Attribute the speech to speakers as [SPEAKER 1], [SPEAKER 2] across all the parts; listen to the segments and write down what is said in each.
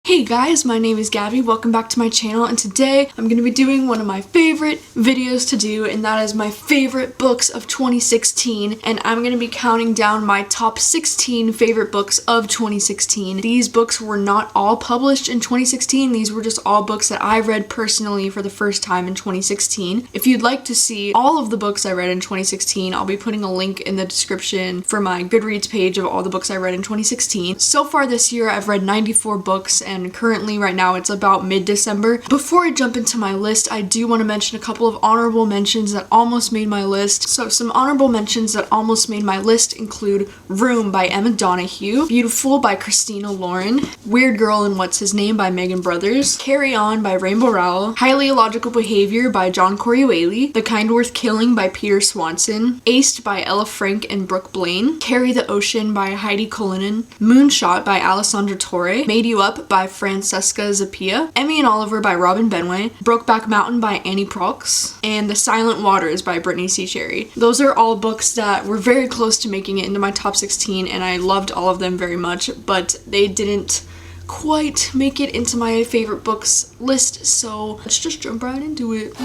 [SPEAKER 1] Hey guys, my name is Gabby, welcome back to my channel, and today I'm going to be doing one of my favorite videos to do, and that is my favorite books of 2016, and I'm going to be counting down my top 16 favorite books of 2016. These books were not all published in 2016, these were just all books that I read personally for the first time in 2016. If you'd like to see all of the books I read in 2016, I'll be putting a link in the description for my Goodreads page of all the books I read in 2016. So far this year, I've read 94 books, and currently right now it's about mid-December. Before I jump into my list, I do want to mention a couple of honorable mentions that almost made my list. So some honorable mentions that almost made my list include Room by Emma Donoghue, Beautiful by Christina Lauren, Weird Girl and What's His Name by Megan Brothers, Carry On by Rainbow Rowell, Highly Illogical Behavior by John Corey, The Kind Worth Killing by Peter Swanson, Aced by Ella Frank and Brooke Blaine, Carry the Ocean by Heidi Cullinan, Moonshot by Alessandra Torre, Made You Up by Francesca Zappia, Emmy and Oliver by Robin Benway, Brokeback Mountain by Annie Proulx, and The Silent Waters by Brittany C. Cherry. Those are all books that were very close to making it into my top 16, and I loved all of them very much, but they didn't quite make it into my favorite books list, so let's just jump right into it.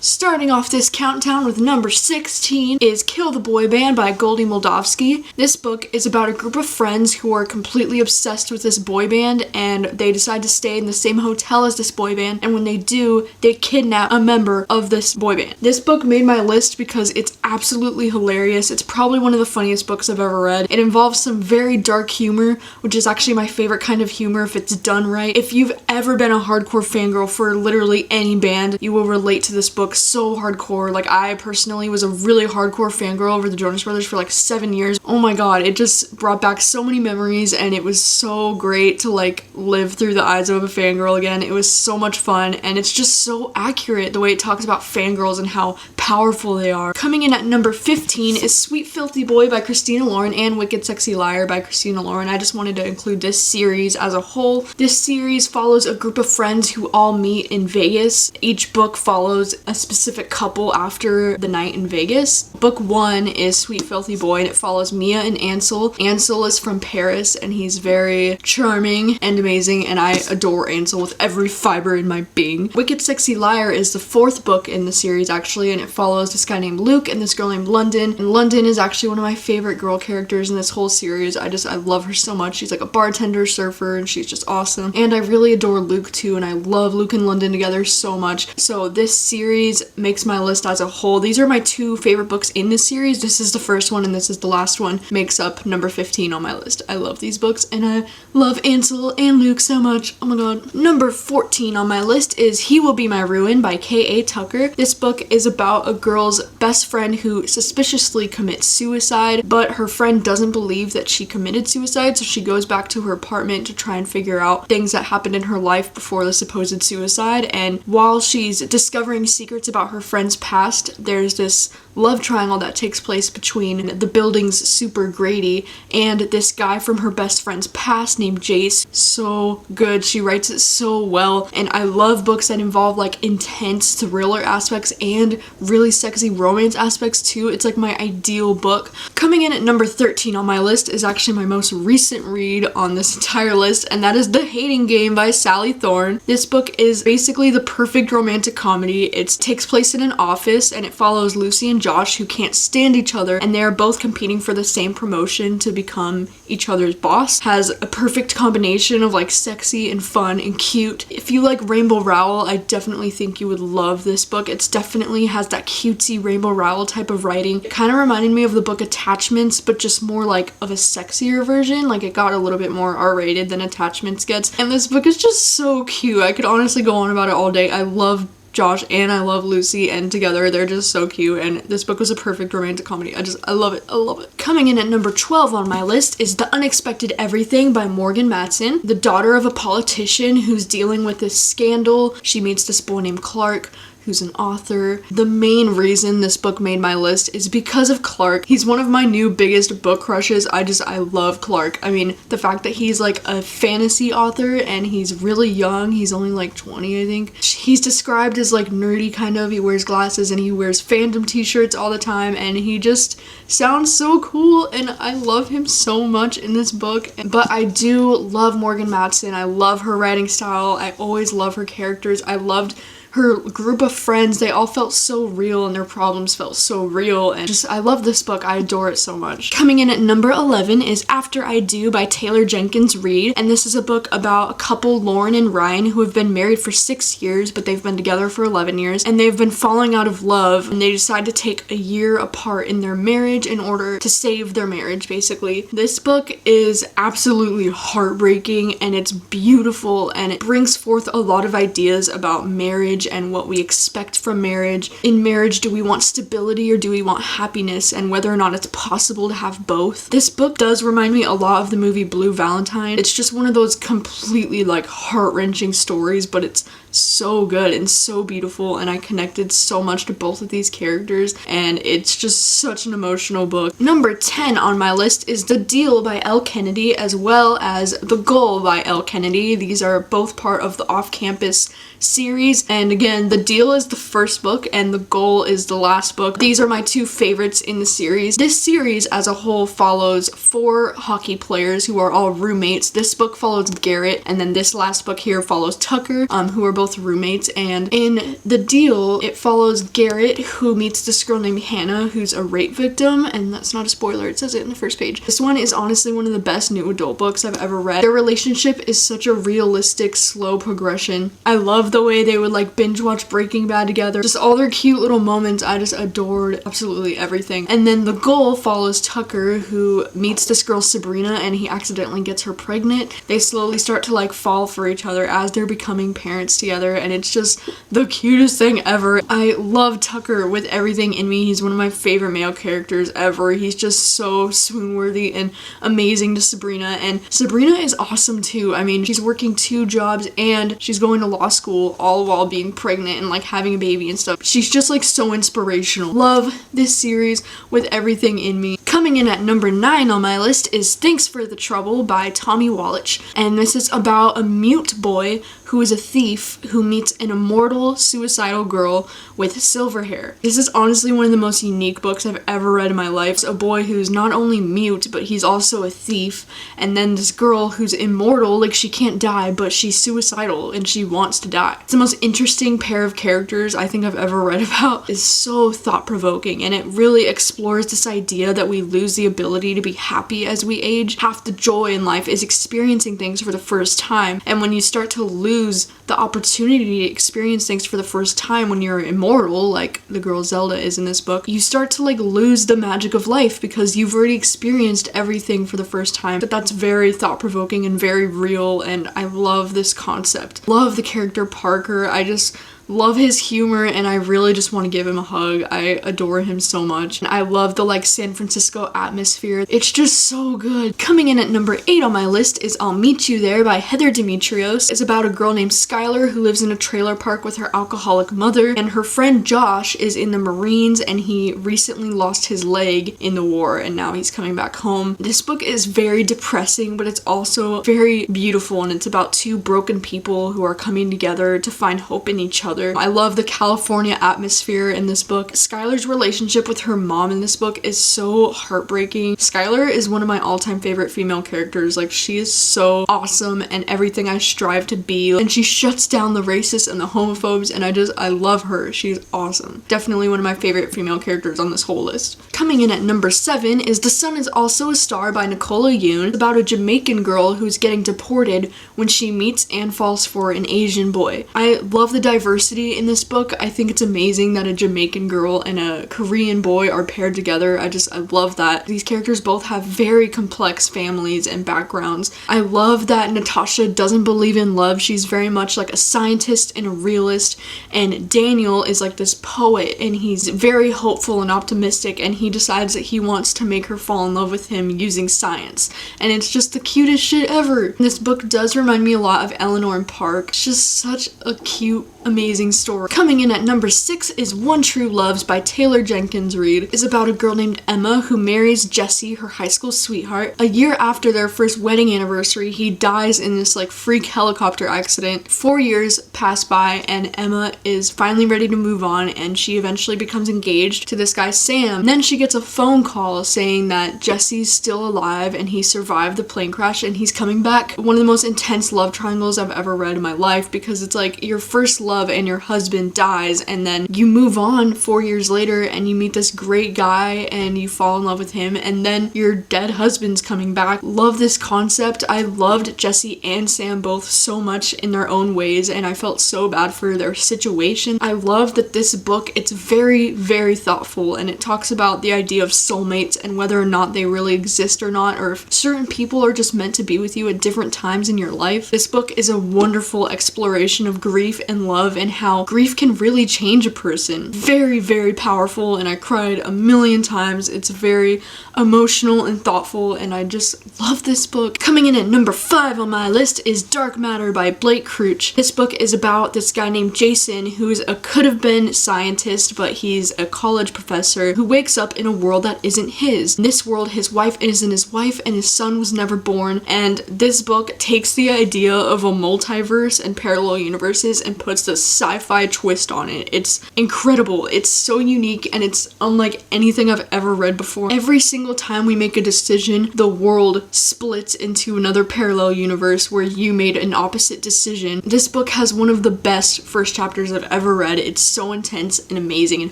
[SPEAKER 1] Starting off this countdown with number 16 is Kill the Boy Band by Goldie Moldavsky. This book is about a group of friends who are completely obsessed with this boy band, and they decide to stay in the same hotel as this boy band, and when they do, they kidnap a member of this boy band. This book made my list because it's absolutely hilarious. It's probably one of the funniest books I've ever read. It involves some very dark humor, which is actually my favorite kind of humor if it's done right. If you've ever been a hardcore fangirl for literally any band, you will relate to this book so hardcore. Like, I personally was a really hardcore fangirl over the Jonas Brothers for like 7 years. Oh my god, it just brought back so many memories, and it was so great to like live through the eyes of a fangirl again. It was so much fun, and it's just so accurate the way it talks about fangirls and how powerful they are. Coming in at number 15 is Sweet Filthy Boy by Christina Lauren and Wicked Sexy Liar by Christina Lauren. I just wanted to include this series as a whole. This series follows a group of friends who all meet in Vegas. Each book follows a specific couple after the night in Vegas. Book 1 is Sweet Filthy Boy, and it follows Mia and Ansel. Ansel is from Paris, and he's very charming and amazing, and I adore Ansel with every fiber in my being. Wicked Sexy Liar is the 4th book in the series, actually, and it follows this guy named Luke and this girl named London. And London is actually one of my favorite girl characters in this whole series. I love her so much. She's like a bartender, surfer, and she's just awesome. And I really adore Luke too, and I love Luke and London together so much. So this series makes my list as a whole. These are my 2 favorite books in this series. This is the first one and this is the last one. Makes up number 15 on my list. I love these books, and I love Ansel and Luke so much. Oh my god. Number 14 on my list is He Will Be My Ruin by K.A. Tucker. This book is about a girl's best friend who suspiciously commits suicide, but her friend doesn't believe that she committed suicide, so she goes back to her apartment to try and figure out things that happened in her life before the supposed suicide. And while she's discovering secrets about her friend's past, there's this love triangle that takes place between the building's super Grady and this guy from her best friend's past named Jace. So good. She writes it so well, and I love books that involve like intense thriller aspects and really sexy romance aspects too. It's like my ideal book. Coming in at number 13 on my list is actually my most recent read on this entire list, and that is The Hating Game by Sally Thorne. This book is basically the perfect romantic comedy. It takes place in an office, and it follows Lucy and Josh, who can't stand each other, and they are both competing for the same promotion to become each other's boss. Has a perfect combination of like sexy and fun and cute. If you like Rainbow Rowell, I definitely think you would love this book. It's definitely has that cutesy Rainbow Rowell type of writing. It kind of reminded me of the book Attachments, but just more like of a sexier version. Like, it got a little bit more R-rated than Attachments gets, and this book is just so cute. I could honestly go on about it all day. I love Josh and I love Lucy, and together they're just so cute, and this book was a perfect romantic comedy. I love it. I love it. Coming in at number 12 on my list is The Unexpected Everything by Morgan Matson. The daughter of a politician who's dealing with this scandal. She meets this boy named Clark who's an author. The main reason this book made my list is because of Clark. He's one of my new biggest book crushes. I love Clark. I mean, the fact that he's like a fantasy author and he's really young. He's only like 20, I think. He's described as like nerdy kind of. He wears glasses and he wears fandom t-shirts all the time, and he just sounds so cool, and I love him so much in this book. But I do love Morgan Matson. I love her writing style. I always love her characters. I loved her group of friends. They all felt so real and their problems felt so real, and just I love this book. I adore it so much. Coming in at number 11 is After I Do by Taylor Jenkins Reid, and this is a book about a couple, Lauren and Ryan, who have been married for 6 years, but they've been together for 11 years, and they've been falling out of love, and they decide to take a year apart in their marriage in order to save their marriage, basically. This book is absolutely heartbreaking, and it's beautiful, and it brings forth a lot of ideas about marriage and what we expect from marriage. In marriage, do we want stability or do we want happiness, and whether or not it's possible to have both. This book does remind me a lot of the movie Blue Valentine. It's just one of those completely like heart-wrenching stories, but it's so good and so beautiful, and I connected so much to both of these characters, and it's just such an emotional book. Number 10 on my list is The Deal by Elle Kennedy, as well as The Goal by Elle Kennedy. These are both part of the Off-Campus series, and again, The Deal is the first book and The Goal is the last book. These are my two favorites in the series. This series as a whole follows 4 hockey players who are all roommates. This book follows Garrett, and then this last book here follows Tucker, who are both roommates. And in The Deal, it follows Garrett, who meets this girl named Hannah, who's a rape victim, and that's not a spoiler, it says it in the first page. This one is honestly one of the best new adult books I've ever read. Their relationship is such a realistic, slow progression. I love the way they would like binge watch Breaking Bad together. Just all their cute little moments. I just adored absolutely everything. And then The Goal follows Tucker, who meets this girl Sarina, and he accidentally gets her pregnant. They slowly start to like fall for each other as they're becoming parents together, and it's just the cutest thing ever. I love Tucker with everything in me. He's one of my favorite male characters ever. He's just so swoon-worthy and amazing to Sabrina, and Sabrina is awesome too. I mean, she's working 2 jobs and she's going to law school all while being pregnant and like having a baby and stuff. She's just like so inspirational. Love this series with everything in me. Coming in at number 9 on my list is Thanks for the Trouble by Tommy Wallach, and this is about a mute boy who is a thief who meets an immortal suicidal girl with silver hair. This is honestly one of the most unique books I've ever read in my life. It's a boy who's not only mute, but he's also a thief, and then this girl who's immortal, like she can't die, but she's suicidal and she wants to die. It's the most interesting pair of characters I think I've ever read about. It's so thought-provoking, and it really explores this idea that we lose the ability to be happy as we age. Half the joy in life is experiencing things for the first time, and when you start to lose the opportunity to experience things for the first time when you're immortal, like the girl Zelda is in this book, you start to like lose the magic of life because you've already experienced everything for the first time. But that's very thought-provoking and very real, and I love this concept. Love the character Parker. I just love his humor, and I really just want to give him a hug. I adore him so much. And I love the like San Francisco atmosphere. It's just so good. Coming in at number 8 on my list is I'll Meet You There by Heather Demetrios. It's about a girl named Skylar who lives in a trailer park with her alcoholic mother, and her friend Josh is in the Marines, and he recently lost his leg in the war, and now he's coming back home. This book is very depressing, but it's also very beautiful, and it's about 2 broken people who are coming together to find hope in each other. I love the California atmosphere in this book. Skylar's relationship with her mom in this book is so heartbreaking. Skylar is one of my all-time favorite female characters. Like, she is so awesome and everything I strive to be, and she shuts down the racists and the homophobes, and I love her. She's awesome. Definitely one of my favorite female characters on this whole list. Coming in at number 7 is The Sun Is Also a Star by Nicola Yoon. It's about a Jamaican girl who's getting deported when she meets and falls for an Asian boy. I love the diversity in this book. I think it's amazing that a Jamaican girl and a Korean boy are paired together. I love that. These characters both have very complex families and backgrounds. I love that Natasha doesn't believe in love. She's very much like a scientist and a realist, and Daniel is like this poet, and he's very hopeful and optimistic, and he decides that he wants to make her fall in love with him using science, and it's just the cutest shit ever. This book does remind me a lot of Eleanor and Park. It's just such a cute amazing story. Coming in at number 6 is One True Loves by Taylor Jenkins Reid. It's about a girl named Emma who marries Jesse, her high school sweetheart. A year after their first wedding anniversary, he dies in this like freak helicopter accident. 4 years pass by and Emma is finally ready to move on, and she eventually becomes engaged to this guy Sam. And then she gets a phone call saying that Jesse's still alive and he survived the plane crash and he's coming back. One of the most intense love triangles I've ever read in my life, because it's like your first love and your husband dies, and then you move on 4 years later and you meet this great guy and you fall in love with him, and then your dead husband's coming back. Love this concept. I loved Jesse and Sam both so much in their own ways, and I felt so bad for their situation. I love that this book, it's very, very thoughtful, and it talks about the idea of soulmates and whether or not they really exist or not, or if certain people are just meant to be with you at different times in your life. This book is a wonderful exploration of grief and love and how grief can really change a person. Very, very powerful, and I cried a million times. It's very emotional and thoughtful, and I just love this book. Coming in at number 5 on my list is Dark Matter by Blake Crouch. This book is about this guy named Jason, who's a could-have-been scientist, but he's a college professor who wakes up in a world that isn't his. In this world, his wife isn't his wife, and his son was never born, and this book takes the idea of a multiverse and parallel universes and puts the sci-fi twist on it. It's incredible. It's so unique, and it's unlike anything I've ever read before. Every single time we make a decision, the world splits into another parallel universe where you made an opposite decision. This book has one of the best first chapters I've ever read. It's so intense and amazing and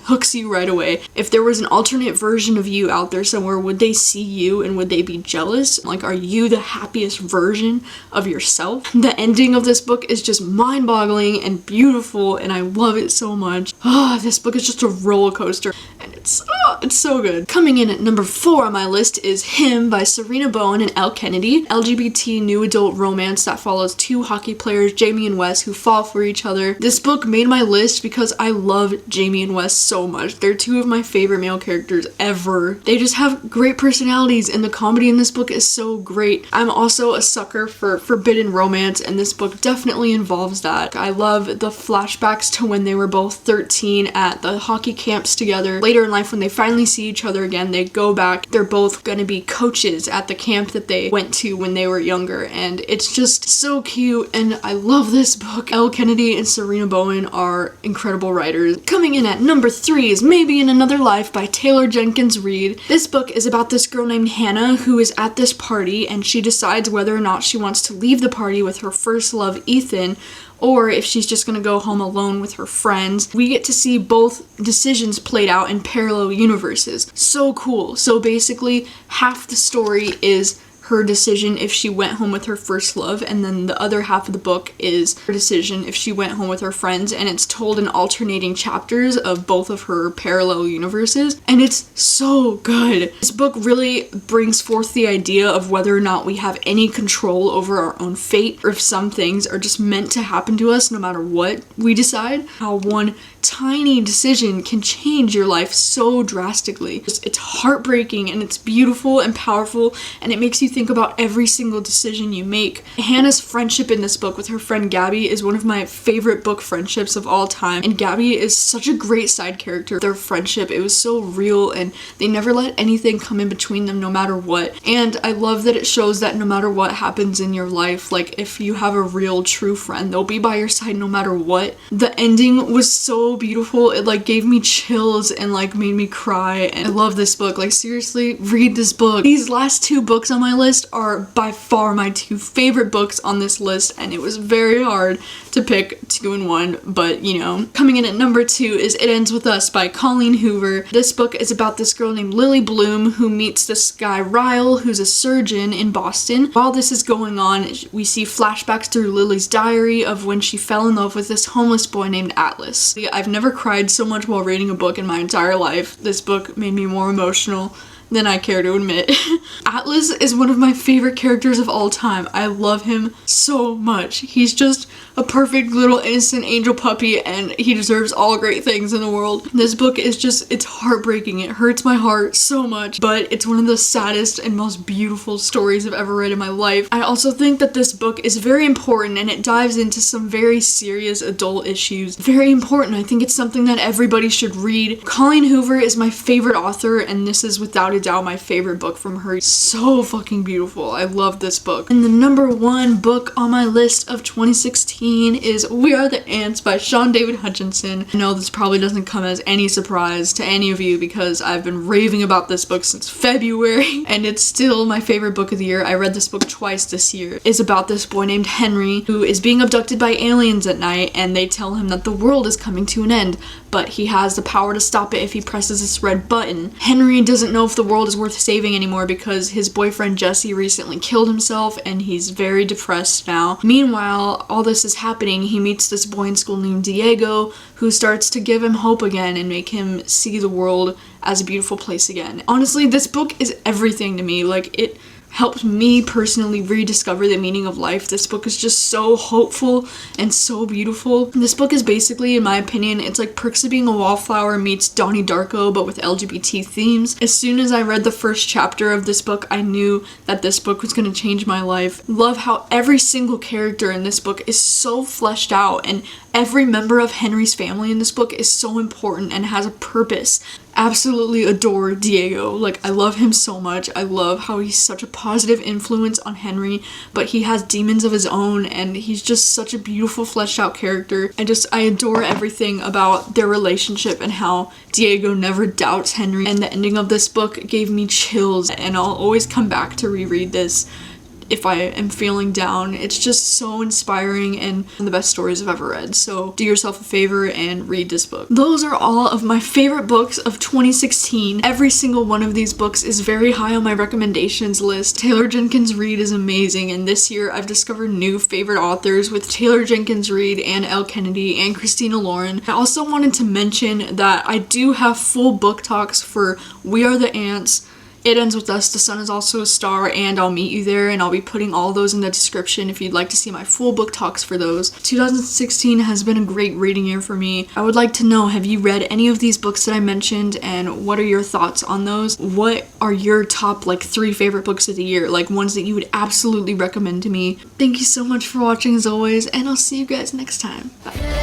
[SPEAKER 1] hooks you right away. If there was an alternate version of you out there somewhere, would they see you and would they be jealous? Like, are you the happiest version of yourself? The ending of this book is just mind-boggling and beautiful, and I love it so much. This book is just a roller coaster, and it's so good. Coming in at number 4 on my list is Him by Sarina Bowen and Elle Kennedy. LGBT new adult romance that follows 2 hockey players, Jamie and Wes, who fall for each other. This book made my list because I love Jamie and Wes so much. They're 2 of my favorite male characters ever. They just have great personalities, and the comedy in this book is so great. I'm also a sucker for forbidden romance, and this book definitely involves that. I love the flashbacks to when they were both 13 at the hockey camps together. Later in life, when they finally see each other again, they go back. They're both gonna be coaches at the camp that they went to when they were younger, and it's just so cute, and I love this book. Elle Kennedy and Sarina Bowen are incredible writers. Coming in at number 3 is Maybe in Another Life by Taylor Jenkins Reid. This book is about this girl named Hannah who is at this party, and she decides whether or not she wants to leave the party with her first love, Ethan, or if she's just gonna go home alone with her friends. We get to see both decisions played out in parallel universes. So cool. So basically, half the story is her decision if she went home with her first love, and then the other half of the book is her decision if she went home with her friends, and it's told in alternating chapters of both of her parallel universes, and it's so good. This book really brings forth the idea of whether or not we have any control over our own fate, or if some things are just meant to happen to us no matter what we decide. How one tiny decision can change your life so drastically. It's heartbreaking, and it's beautiful and powerful, and it makes you think about every single decision you make. Hannah's friendship in this book with her friend Gabby is one of my favorite book friendships of all time, and Gabby is such a great side character. Their friendship, it was so real, and they never let anything come in between them no matter what. And I love that it shows that no matter what happens in your life, like if you have a real true friend, they'll be by your side no matter what. The ending was so beautiful. It like gave me chills and like made me cry, and I love this book. Like seriously, read this book. These last 2 books on my list are by far my 2 favorite books on this list, and it was very hard to pick 2 and 1, but you know. Coming in at number 2 is It Ends With Us by Colleen Hoover. This book is about this girl named Lily Bloom who meets this guy Ryle, who's a surgeon in Boston. While this is going on, we see flashbacks through Lily's diary of when she fell in love with this homeless boy named Atlas. I've never cried so much while reading a book in my entire life. This book made me more emotional than I care to admit. Atlas is one of my favorite characters of all time. I love him so much. He's just a perfect little innocent angel puppy, and he deserves all great things in the world. This book is just, it's heartbreaking. It hurts my heart so much, but it's one of the saddest and most beautiful stories I've ever read in my life. I also think that this book is very important, and it dives into some very serious adult issues. Very important. I think it's something that everybody should read. Colleen Hoover is my favorite author, and this is without a doubt my favorite book from her. So fucking beautiful. I love this book. And the number one book on my list of 2016 is We Are the Ants by Shaun David Hutchinson. I know this probably doesn't come as any surprise to any of you because I've been raving about this book since February, and it's still my favorite book of the year. I read this book twice this year. It's about this boy named Henry who is being abducted by aliens at night, and they tell him that the world is coming to an end, but he has the power to stop it if he presses this red button. Henry doesn't know if the world is worth saving anymore because his boyfriend Jesse recently killed himself, and he's very depressed now. Meanwhile, all this is happening, he meets this boy in school named Diego who starts to give him hope again and make him see the world as a beautiful place again. Honestly, this book is everything to me. Like, it helped me personally rediscover the meaning of life. This book is just so hopeful and so beautiful. This book is basically, in my opinion, it's like Perks of Being a Wallflower meets Donnie Darko but with LGBT themes. As soon as I read the first chapter of this book, I knew that this book was going to change my life. Love how every single character in this book is so fleshed out, and every member of Henry's family in this book is so important and has a purpose. Absolutely adore Diego. Like, I love him so much. I love how he's such a positive influence on Henry, but he has demons of his own, and he's just such a beautiful fleshed out character. I adore everything about their relationship and how Diego never doubts Henry, and the ending of this book gave me chills, and I'll always come back to reread this if I am feeling down. It's just so inspiring and one of the best stories I've ever read. So do yourself a favor and read this book. Those are all of my favorite books of 2016. Every single one of these books is very high on my recommendations list. Taylor Jenkins Reid is amazing, and this year I've discovered new favorite authors with Taylor Jenkins Reid and Elle Kennedy and Christina Lauren. I also wanted to mention that I do have full book talks for We Are the Ants, It Ends With Us, The Sun Is Also a Star, and I'll Meet You There, and I'll be putting all those in the description if you'd like to see my full book talks for those. 2016 has been a great reading year for me. I would like to know, have you read any of these books that I mentioned, and what are your thoughts on those? What are your top 3 favorite books of the year, ones that you would absolutely recommend to me? Thank you so much for watching as always, and I'll see you guys next time. Bye.